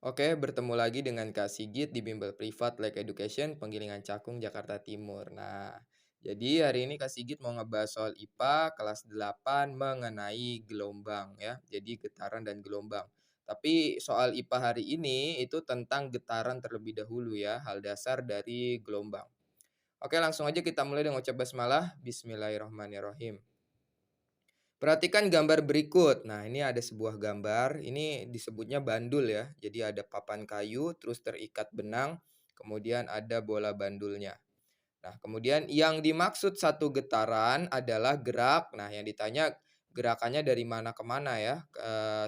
Oke, bertemu lagi dengan Kak Sigit di Bimbel Privat Like Education, Penggilingan Cakung, Jakarta Timur. Nah, jadi hari ini Kak Sigit mau ngebahas soal IPA kelas 8 mengenai gelombang ya. Jadi getaran dan gelombang. Tapi soal IPA hari ini itu tentang getaran terlebih dahulu ya, hal dasar dari gelombang. Oke, langsung aja kita mulai dengan ucap basmalah. Bismillahirrahmanirrahim. Perhatikan gambar berikut. Nah, ini ada sebuah gambar, ini disebutnya bandul ya. Jadi ada papan kayu, terus terikat benang, kemudian ada bola bandulnya. Nah, kemudian yang dimaksud satu getaran adalah gerak. Nah, yang ditanya gerakannya dari mana ke mana ya.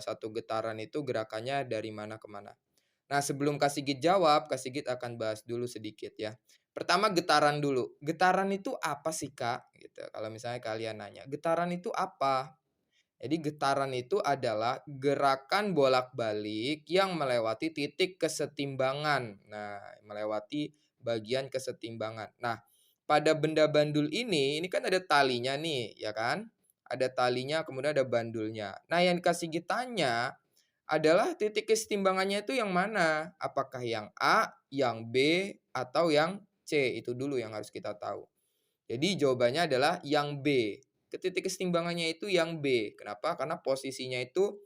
Satu getaran itu gerakannya dari mana ke mana. Nah, sebelum Kak Sigit jawab, Kak Sigit akan bahas dulu sedikit ya. Pertama getaran dulu. Getaran itu apa sih, Kak? Gitu. Kalau misalnya kalian nanya, getaran itu apa? Jadi getaran itu adalah gerakan bolak-balik yang melewati titik kesetimbangan. Nah, melewati bagian kesetimbangan. Nah, pada benda bandul ini kan ada talinya nih, ya kan? Ada talinya, kemudian ada bandulnya. Nah, yang dikasih tanya adalah titik kesetimbangannya itu yang mana? Apakah yang A, yang B, atau yang C? Itu dulu yang harus kita tahu. Jadi jawabannya adalah yang B. Titik kesetimbangannya itu yang B. Kenapa? Karena posisinya itu,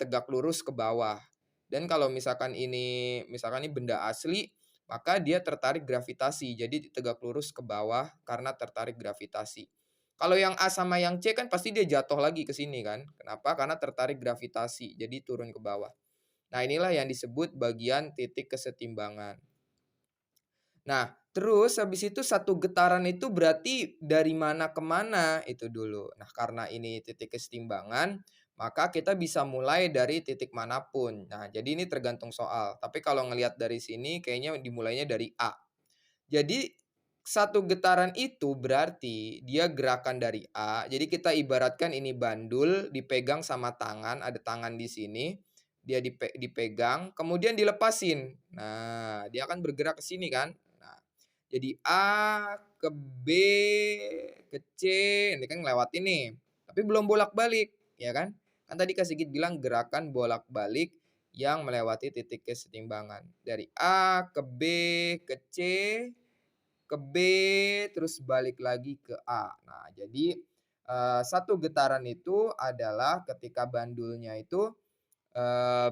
tegak lurus ke bawah. Dan kalau misalkan ini benda asli, maka dia tertarik gravitasi. Jadi tegak lurus ke bawah karena tertarik gravitasi. Kalau yang A sama yang C kan pasti dia jatuh lagi ke sini kan. Kenapa? Karena tertarik gravitasi, jadi turun ke bawah. Nah, inilah yang disebut bagian titik kesetimbangan. Nah, terus habis itu satu getaran itu berarti dari mana ke mana, itu dulu. Nah, karena ini titik kesetimbangan, maka kita bisa mulai dari titik manapun. Nah, jadi ini tergantung soal. Tapi kalau ngelihat dari sini kayaknya dimulainya dari A. Jadi satu getaran itu berarti dia gerakan dari A. Jadi kita ibaratkan ini bandul dipegang sama tangan, ada tangan di sini, dia dipegang, kemudian dilepasin. Nah, dia akan bergerak ke sini kan. Nah, jadi A ke B ke C, ini kan ngelewatin nih. Tapi belum bolak-balik, ya kan? Kan tadi Kak Sigit bilang gerakan bolak-balik yang melewati titik kesetimbangan. Dari A ke B ke C ke B, terus balik lagi ke A. Nah, jadi, satu getaran itu adalah ketika bandulnya itu,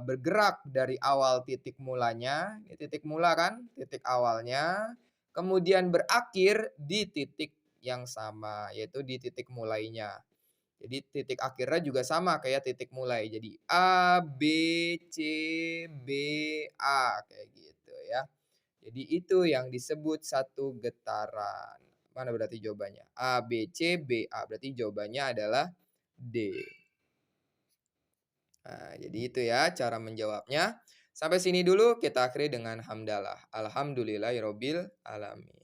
bergerak dari awal titik mulanya, ini titik mula kan, titik awalnya, kemudian berakhir di titik yang sama, yaitu di titik mulainya. Jadi titik akhirnya juga sama kayak titik mulai. Jadi A, B, C, B, A, kayak gitu ya. Jadi itu yang disebut satu getaran. Mana berarti jawabannya? A, B, C, B, A. Berarti jawabannya adalah D. Nah, jadi itu ya cara menjawabnya. Sampai sini dulu kita akhiri dengan hamdalah. Alhamdulillahirabbil alamin.